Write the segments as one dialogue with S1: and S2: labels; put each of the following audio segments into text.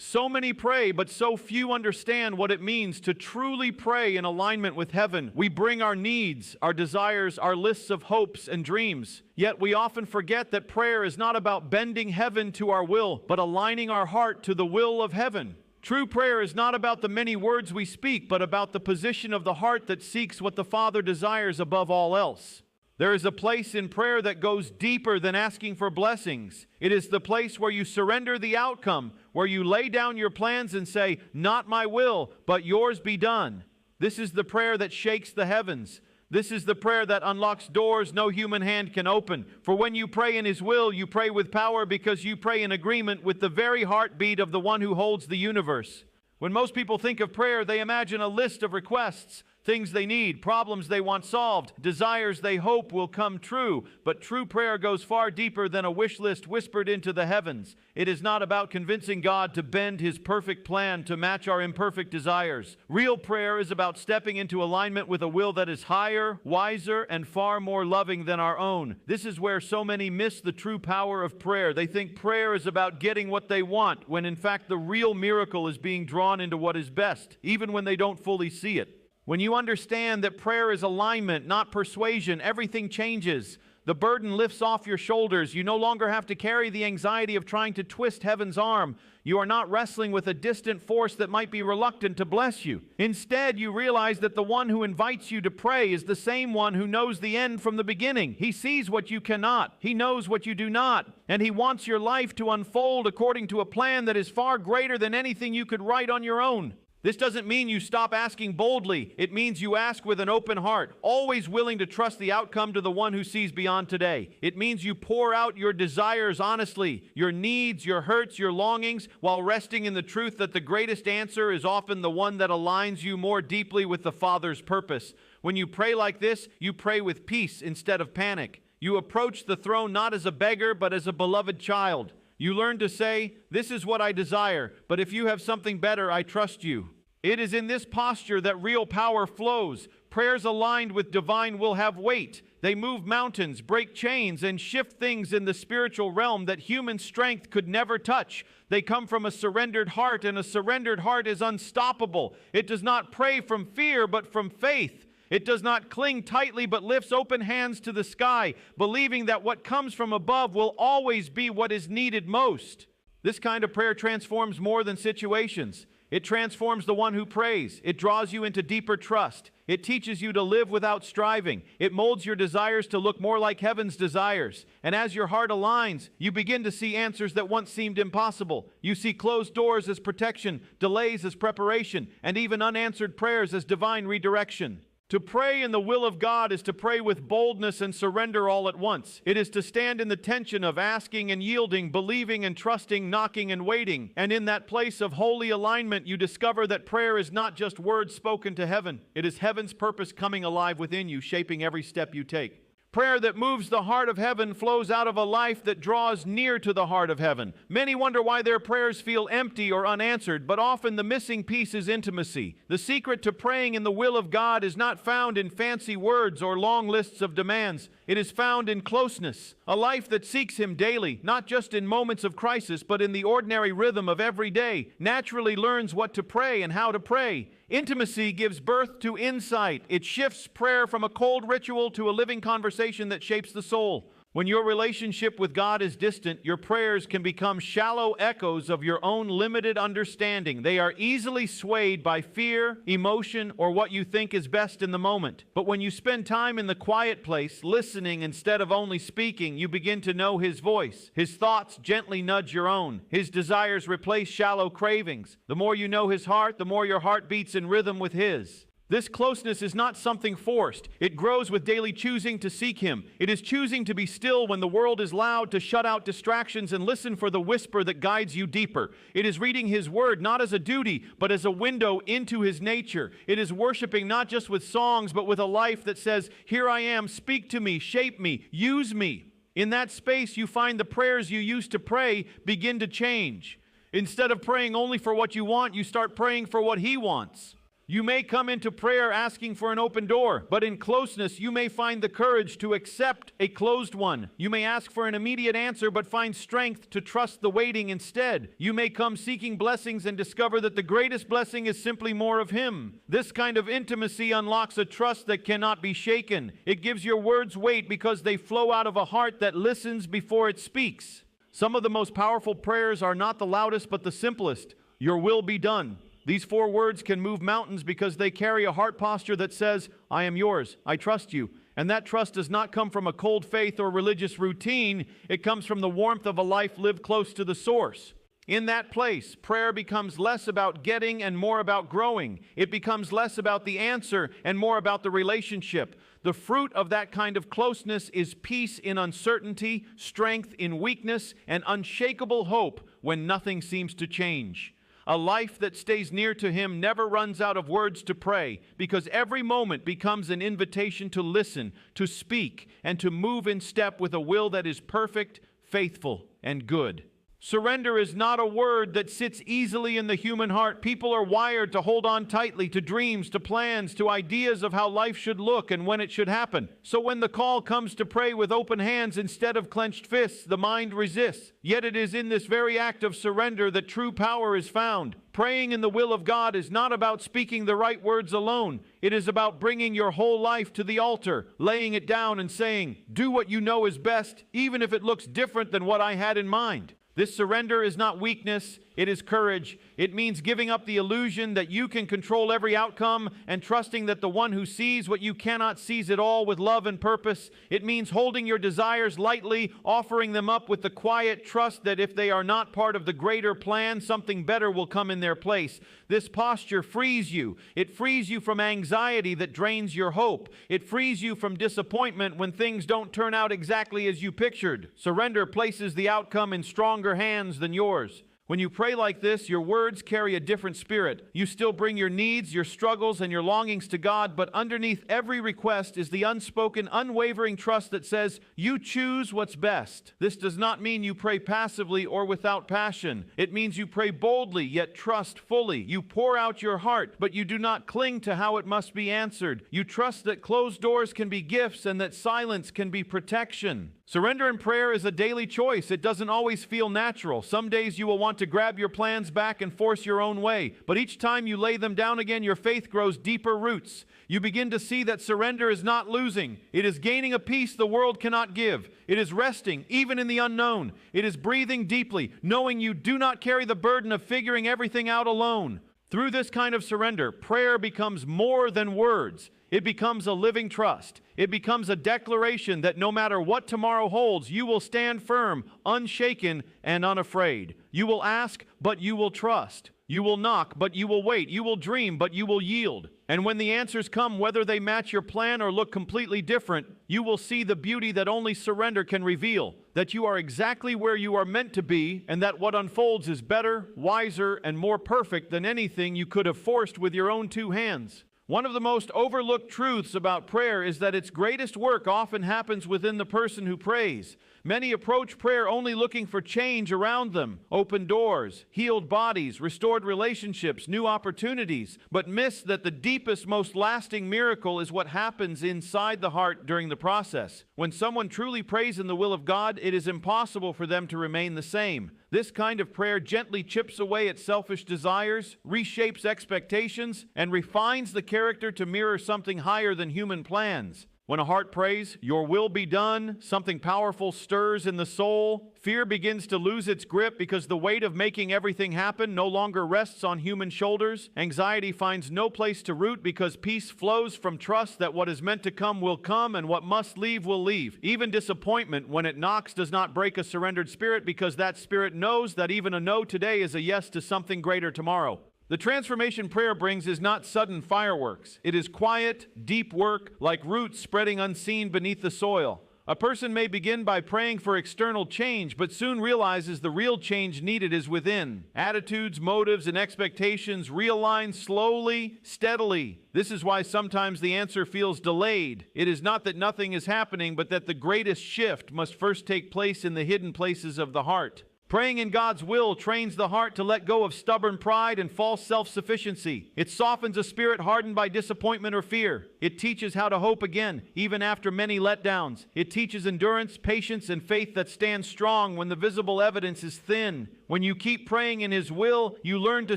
S1: So many pray, but so few understand what it means to truly pray in alignment with heaven. We bring our needs, our desires, our lists of hopes and dreams. Yet we often forget that prayer is not about bending heaven to our will, but aligning our heart to the will of heaven. True prayer is not about the many words we speak, but about the position of the heart that seeks what the Father desires above all else. There is a place in prayer that goes deeper than asking for blessings. It is the place where you surrender the outcome, where you lay down your plans and say, "Not my will, but yours be done." This is the prayer that shakes the heavens. This is the prayer that unlocks doors no human hand can open. For when you pray in His will, you pray with power because you pray in agreement with the very heartbeat of the one who holds the universe. When most people think of prayer, they imagine a list of requests, things they need, problems they want solved, desires they hope will come true. But true prayer goes far deeper than a wish list whispered into the heavens. It is not about convincing God to bend His perfect plan to match our imperfect desires. Real prayer is about stepping into alignment with a will that is higher, wiser, and far more loving than our own. This is where so many miss the true power of prayer. They think prayer is about getting what they want, when in fact the real miracle is being drawn into what is best, even when they don't fully see it. When you understand that prayer is alignment, not persuasion, everything changes. The burden lifts off your shoulders. You no longer have to carry the anxiety of trying to twist heaven's arm. You are not wrestling with a distant force that might be reluctant to bless you. Instead, you realize that the one who invites you to pray is the same one who knows the end from the beginning. He sees what you cannot. He knows what you do not. And He wants your life to unfold according to a plan that is far greater than anything you could write on your own. This doesn't mean you stop asking boldly. It means you ask with an open heart, always willing to trust the outcome to the one who sees beyond today. It means you pour out your desires honestly, your needs, your hurts, your longings, while resting in the truth that the greatest answer is often the one that aligns you more deeply with the Father's purpose. When you pray like this, you pray with peace instead of panic. You approach the throne not as a beggar, but as a beloved child. You learn to say, "This is what I desire, but if you have something better, I trust you." It is in this posture that real power flows. Prayers aligned with divine will have weight. They move mountains, break chains, and shift things in the spiritual realm that human strength could never touch. They come from a surrendered heart, and a surrendered heart is unstoppable. It does not pray from fear, but from faith. It does not cling tightly, but lifts open hands to the sky, believing that what comes from above will always be what is needed most. This kind of prayer transforms more than situations. It transforms the one who prays. It draws you into deeper trust. It teaches you to live without striving. It molds your desires to look more like heaven's desires. And as your heart aligns, you begin to see answers that once seemed impossible. You see closed doors as protection, delays as preparation, and even unanswered prayers as divine redirection. To pray in the will of God is to pray with boldness and surrender all at once. It is to stand in the tension of asking and yielding, believing and trusting, knocking and waiting. And in that place of holy alignment, you discover that prayer is not just words spoken to heaven. It is heaven's purpose coming alive within you, shaping every step you take. Prayer that moves the heart of heaven flows out of a life that draws near to the heart of heaven. Many wonder why their prayers feel empty or unanswered, but often the missing piece is intimacy. The secret to praying in the will of God is not found in fancy words or long lists of demands. It is found in closeness, a life that seeks Him daily, not just in moments of crisis, but in the ordinary rhythm of every day, naturally learns what to pray and how to pray. Intimacy gives birth to insight. It shifts prayer from a cold ritual to a living conversation that shapes the soul. When your relationship with God is distant, your prayers can become shallow echoes of your own limited understanding. They are easily swayed by fear, emotion, or what you think is best in the moment. But when you spend time in the quiet place, listening instead of only speaking, you begin to know His voice. His thoughts gently nudge your own. His desires replace shallow cravings. The more you know His heart, the more your heart beats in rhythm with His. This closeness is not something forced. It grows with daily choosing to seek Him. It is choosing to be still when the world is loud, to shut out distractions and listen for the whisper that guides you deeper. It is reading His Word not as a duty, but as a window into His nature. It is worshiping not just with songs, but with a life that says, "Here I am, speak to me, shape me, use me." In that space, you find the prayers you used to pray begin to change. Instead of praying only for what you want, you start praying for what He wants. You may come into prayer asking for an open door, but in closeness you may find the courage to accept a closed one. You may ask for an immediate answer, but find strength to trust the waiting instead. You may come seeking blessings and discover that the greatest blessing is simply more of Him. This kind of intimacy unlocks a trust that cannot be shaken. It gives your words weight because they flow out of a heart that listens before it speaks. Some of the most powerful prayers are not the loudest, but the simplest. Your will be done. These 4 words can move mountains because they carry a heart posture that says, I am yours, I trust you. And that trust does not come from a cold faith or religious routine. It comes from the warmth of a life lived close to the source. In that place, prayer becomes less about getting and more about growing. It becomes less about the answer and more about the relationship. The fruit of that kind of closeness is peace in uncertainty, strength in weakness, and unshakable hope when nothing seems to change. A life that stays near to Him never runs out of words to pray, because every moment becomes an invitation to listen, to speak, and to move in step with a will that is perfect, faithful, and good. Surrender is not a word that sits easily in the human heart. People are wired to hold on tightly to dreams, to plans, to ideas of how life should look and when it should happen. So when the call comes to pray with open hands instead of clenched fists, the mind resists. Yet it is in this very act of surrender that true power is found. Praying in the will of God is not about speaking the right words alone. It is about bringing your whole life to the altar, laying it down and saying, do what you know is best, even if it looks different than what I had in mind. This surrender is not weakness, it is courage. It means giving up the illusion that you can control every outcome and trusting that the one who sees what you cannot sees it all with love and purpose. It means holding your desires lightly, offering them up with the quiet trust that if they are not part of the greater plan, something better will come in their place. This posture frees you. It frees you from anxiety that drains your hope. It frees you from disappointment when things don't turn out exactly as you pictured. Surrender places the outcome in stronger hands than yours. When you pray like this, your words carry a different spirit. You still bring your needs, your struggles, and your longings to God, but underneath every request is the unspoken, unwavering trust that says, you choose what's best. This does not mean you pray passively or without passion. It means you pray boldly, yet trust fully. You pour out your heart, but you do not cling to how it must be answered. You trust that closed doors can be gifts and that silence can be protection. Surrender in prayer is a daily choice. It doesn't always feel natural. Some days you will want to grab your plans back and force your own way. But each time you lay them down again, your faith grows deeper roots. You begin to see that surrender is not losing. It is gaining a peace the world cannot give. It is resting, even in the unknown. It is breathing deeply, knowing you do not carry the burden of figuring everything out alone. Through this kind of surrender, prayer becomes more than words. It becomes a living trust. It becomes a declaration that no matter what tomorrow holds, you will stand firm, unshaken, and unafraid. You will ask, but you will trust. You will knock, but you will wait. You will dream, but you will yield. And when the answers come, whether they match your plan or look completely different, you will see the beauty that only surrender can reveal, that you are exactly where you are meant to be, and that what unfolds is better, wiser, and more perfect than anything you could have forced with your own 2 hands. One of the most overlooked truths about prayer is that its greatest work often happens within the person who prays. Many approach prayer only looking for change around them, open doors, healed bodies, restored relationships, new opportunities, but miss that the deepest, most lasting miracle is what happens inside the heart during the process. When someone truly prays in the will of God, it is impossible for them to remain the same. This kind of prayer gently chips away at selfish desires, reshapes expectations, and refines the character to mirror something higher than human plans. When a heart prays, your will be done, something powerful stirs in the soul. Fear begins to lose its grip because the weight of making everything happen no longer rests on human shoulders. Anxiety finds no place to root because peace flows from trust that what is meant to come will come and what must leave will leave. Even disappointment, when it knocks, does not break a surrendered spirit because that spirit knows that even a no today is a yes to something greater tomorrow. The transformation prayer brings is not sudden fireworks. It is quiet, deep work, like roots spreading unseen beneath the soil. A person may begin by praying for external change, but soon realizes the real change needed is within. Attitudes, motives, and expectations realign slowly, steadily. This is why sometimes the answer feels delayed. It is not that nothing is happening, but that the greatest shift must first take place in the hidden places of the heart. Praying in God's will trains the heart to let go of stubborn pride and false self-sufficiency. It softens a spirit hardened by disappointment or fear. It teaches how to hope again, even after many letdowns. It teaches endurance, patience, and faith that stands strong when the visible evidence is thin. When you keep praying in His will, you learn to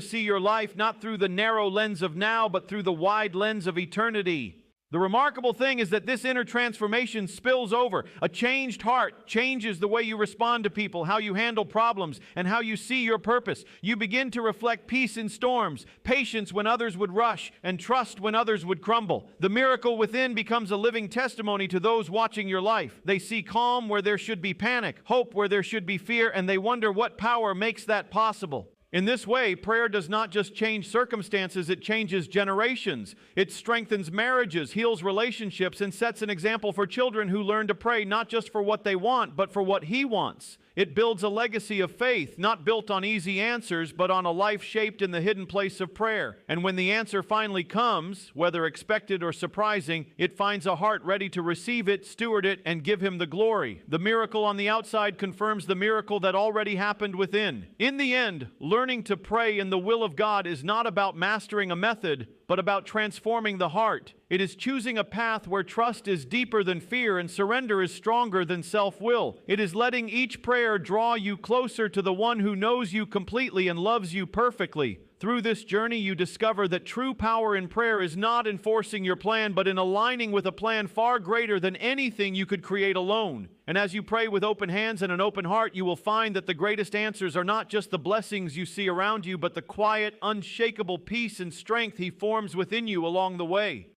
S1: see your life not through the narrow lens of now, but through the wide lens of eternity. The remarkable thing is that this inner transformation spills over. A changed heart changes the way you respond to people, how you handle problems, and how you see your purpose. You begin to reflect peace in storms, patience when others would rush, and trust when others would crumble. The miracle within becomes a living testimony to those watching your life. They see calm where there should be panic, hope where there should be fear, and they wonder what power makes that possible. In this way, prayer does not just change circumstances, it changes generations. It strengthens marriages, heals relationships, and sets an example for children who learn to pray not just for what they want, but for what He wants. It builds a legacy of faith, not built on easy answers, but on a life shaped in the hidden place of prayer. And when the answer finally comes, whether expected or surprising, it finds a heart ready to receive it, steward it, and give Him the glory. The miracle on the outside confirms the miracle that already happened within. In the end, learning to pray in the will of God is not about mastering a method, but about transforming the heart. It is choosing a path where trust is deeper than fear and surrender is stronger than self-will. It is letting each prayer draw you closer to the one who knows you completely and loves you perfectly. Through this journey, you discover that true power in prayer is not in forcing your plan, but in aligning with a plan far greater than anything you could create alone. And as you pray with open hands and an open heart, you will find that the greatest answers are not just the blessings you see around you, but the quiet, unshakable peace and strength He forms within you along the way.